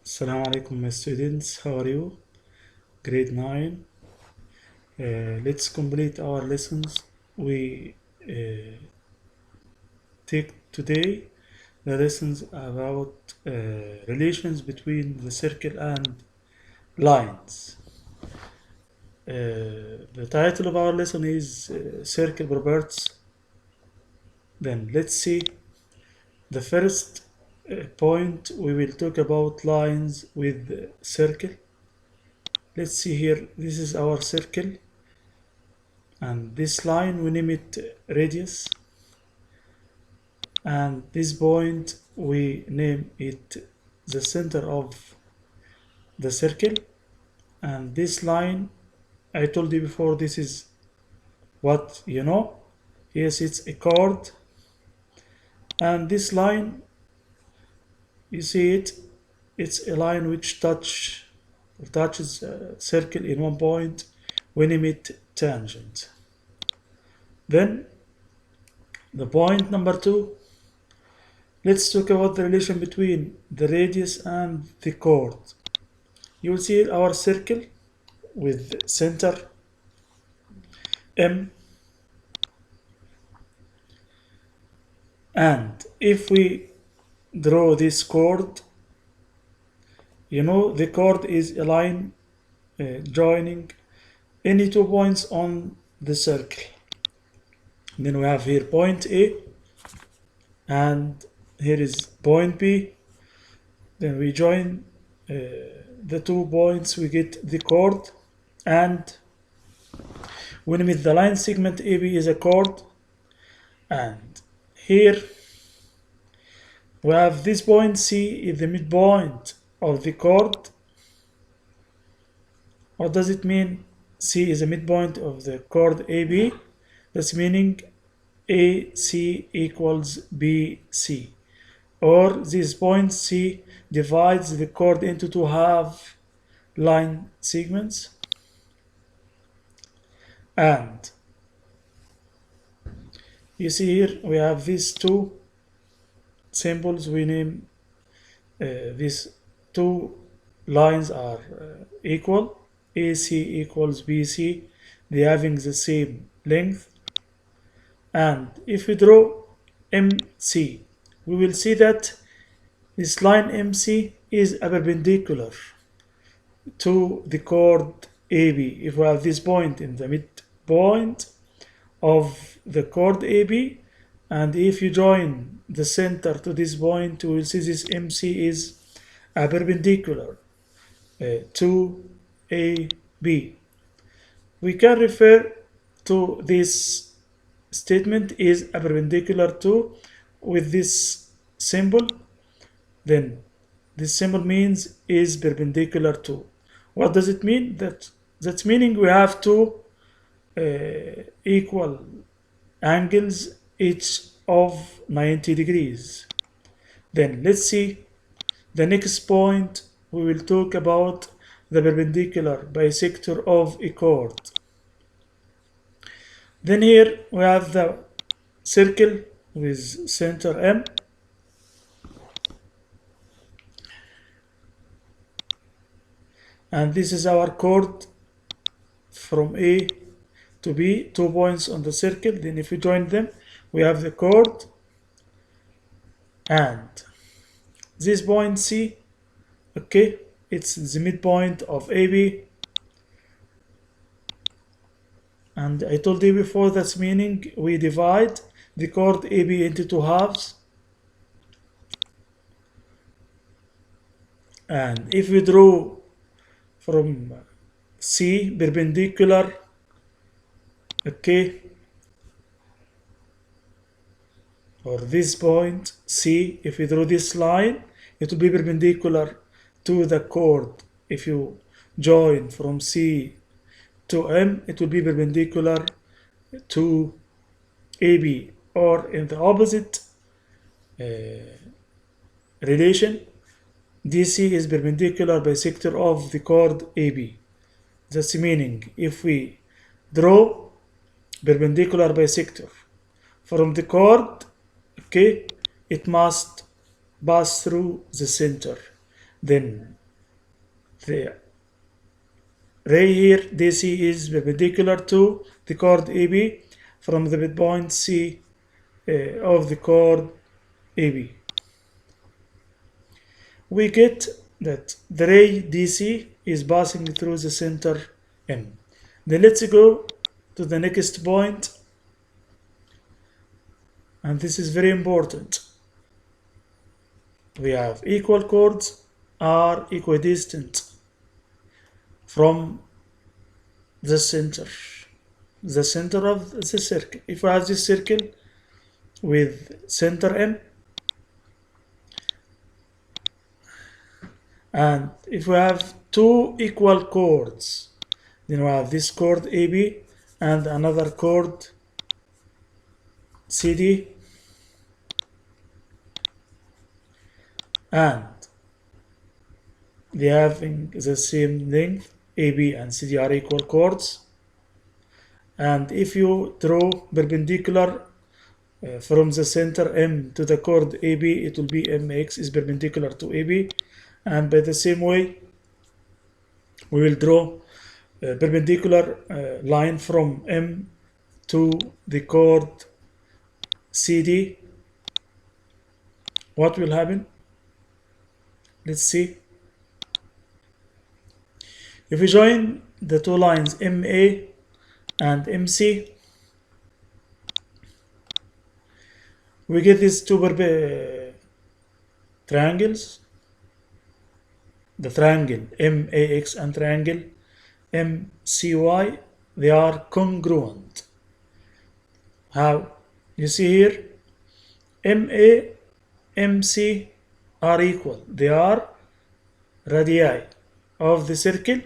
Assalamu alaikum, my students. How are you? Grade 9. Let's complete our lessons. We take today the lessons about relations between the circle and lines. The title of our lesson is Circle Properties. Then let's see the first point. We will talk about lines with circle. Let's see here. This is our circle. And this line we name it radius, and this point we name it the center of the circle. And this line, I told you before, this is what you know. Yes, it's a chord. And this line, you see it, it's a line which touches a circle in one point. We name it tangent. Then the point number 2, let's talk about the relation between the radius and the chord. You will see our circle with center M, and if we draw this chord, you know the chord is a line joining any 2 points on the circle. Then we have here point A, and here is point B. Then we join the 2 points, we get the chord, and we name it the line segment AB is a chord. And here we have this point C is the midpoint of the chord. What does it mean? C is the midpoint of the chord AB. That's meaning AC equals BC. Or this point C divides the chord into 2 half line segments. And you see here we have these 2 symbols. We name these 2 lines are equal. AC equals BC. They having the same length. And if we draw MC, we will see that this line MC is a perpendicular to the chord AB. If we have this point in the midpoint of the chord AB, and if you join the center to this point, we will see this MC is a perpendicular to AB. We can refer to this statement is a perpendicular to with this symbol. Then this symbol means is perpendicular to. What does it mean? That's meaning we have 2 equal angles, each of 90 degrees. Then let's see the next point. We will talk about the perpendicular bisector of a chord. Then here we have the circle with center M, and this is our chord from A to B, 2 points on the circle. Then if we join them, we have the chord, and this point C, okay, it's the midpoint of AB. And I told you before, that's meaning we divide the chord AB into 2 halves. And if we draw from C perpendicular, okay, or this point C, if we draw this line, it will be perpendicular to the chord. If you join from C to M, it will be perpendicular to AB, or in the opposite relation, DC is perpendicular bisector of the chord AB. That's meaning if we draw perpendicular bisector from the chord, okay, it must pass through the center. then the ray here DC is perpendicular to the chord AB from the midpoint C of the chord AB. We get that the ray DC is passing through the center M. Then let's go to the next point, and this is very important. We have equal chords are equidistant from the center of the circle. If we have this circle with center M, and if we have two equal chords, then we have this chord AB and another chord CD, and they having the same length. AB and CD are equal chords, and if you draw perpendicular from the center M to the chord AB, it will be MX is perpendicular to AB, and by the same way we will draw a perpendicular line from M to the chord CD. What will happen? Let's see. If we join the two lines MA and MC, we get these two triangles. The triangle MAX and triangle MCY, they are congruent. How? You see here, MA, MC are equal. They are radii of the circle.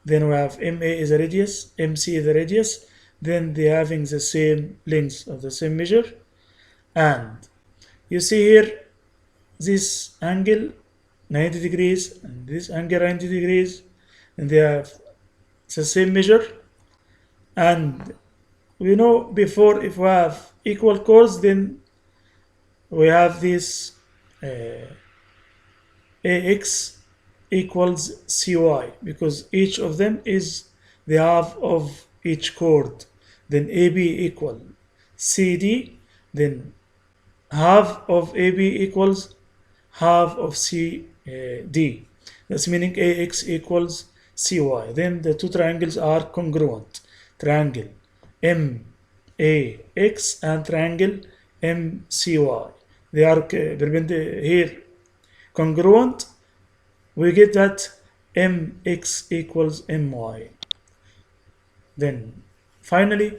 Then we have MA is a radius, MC is a radius. Then they having the same length of the same measure. And you see here, this angle 90 degrees and this angle 90 degrees, and they have the same measure. And we know before, if we have equal chords, then we have this AX equals CY, because each of them is the half of each chord. Then AB equal CD, then half of AB equals half of CD. That's meaning AX equals CY. Then the two triangles are congruent. Triangle MAX and triangle MCY. They are perpendicular here congruent. We get that MX equals MY. Then finally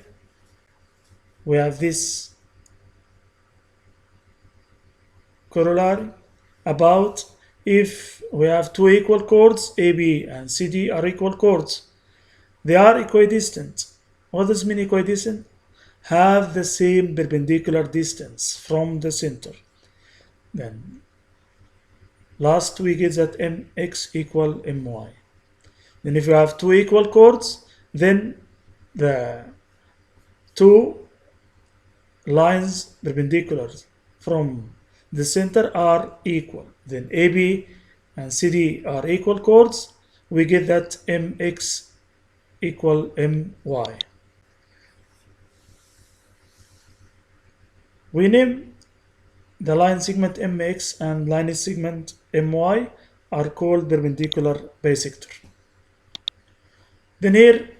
we have this corollary about if we have two equal chords, AB and CD are equal chords, they are equidistant. What does mean equidistant? Have the same perpendicular distance from the center. Then last we get that MX equal MY. Then if you have two equal chords, then the two lines perpendicular from the center are equal. Then AB and CD are equal chords. We get that MX equal MY. We name the line segment MX and line segment MY are called perpendicular bisector. Then here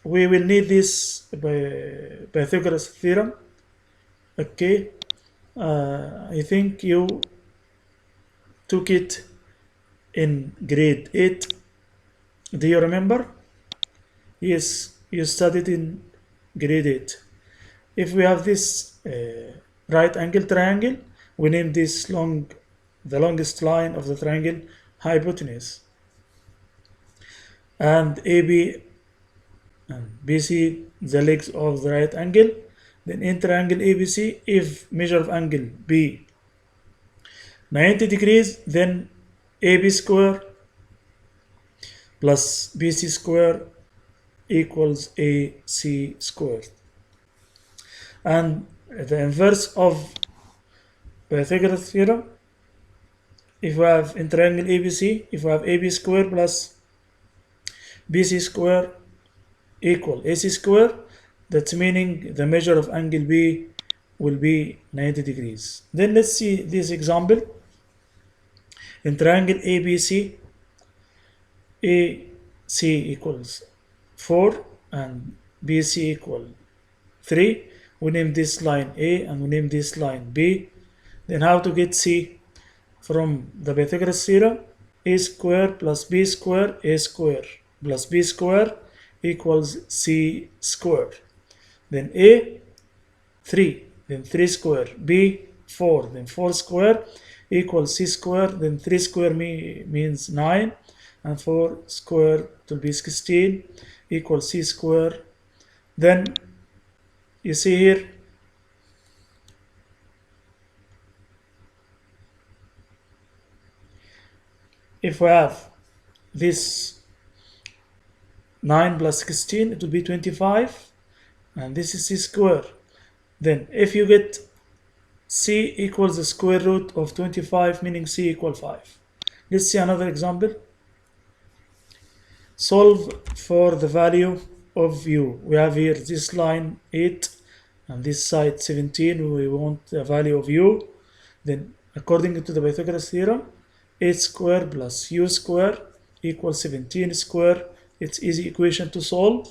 we will need this Pythagoras theorem. Okay, I think you took it in grade 8. Do you remember? Yes, you studied in grade 8. If we have this right angle triangle, we name this the longest line of the triangle hypotenuse. And AB and BC, the legs of the right angle. Then in triangle ABC, if measure of angle be 90 degrees, then AB square plus BC square equals AC squared. And the inverse of Pythagoras theorem, if we have in triangle ABC, if we have AB square plus BC square equal AC square, that's meaning the measure of angle B will be 90 degrees. Then let's see this example. In triangle ABC, AC equals 4 and BC equal 3. We name this line A and we name this line B. Then how to get C? From the Pythagoras theorem, A square plus B square, A square plus B square equals C square. Then A, 3, then 3 square, B, 4, then 4 square equals C square, then 3 square means 9, and 4 square will be 16 equals C square. Then you see here, if we have this 9 plus 16, it will be 25, and this is C square. Then if you get C equals the square root of 25, meaning C equal 5. Let's see another example. Solve for the value of U. We have here this line 8 and this side 17. We want the value of U. Then according to the Pythagoras theorem, 8 square plus U square equals 17 square. It's easy equation to solve.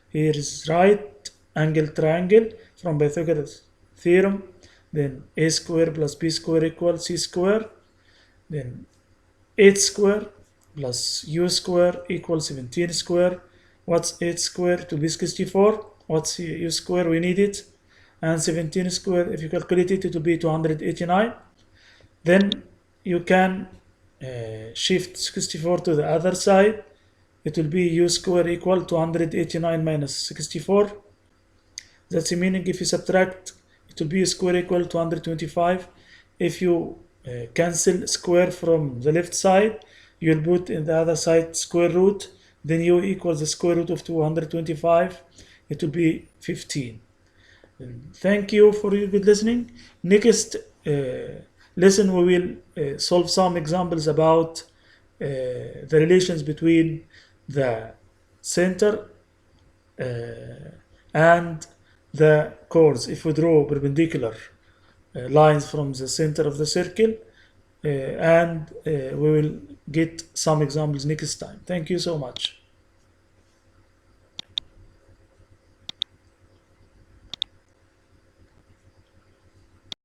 Here is right angle triangle from Pythagoras theorem. Then A square plus B square equals C square. Then 8 square plus U square equals 17 square. What's 8 square? To be 64. What's U square? We need it. And 17 square, if you calculate it, it will be 289. Then you can shift 64 to the other side. It will be U square equal 289 minus 64. That's the meaning if you subtract, it will be U square equal 225. If you cancel square from the left side, you'll put in the other side square root, then U equals the square root of 225. It will be 15. Thank you for your good listening. Next lesson we will solve some examples about the relations between the center and the chords. If we draw perpendicular lines from the center of the circle, and we will get some examples next time. Thank you so much.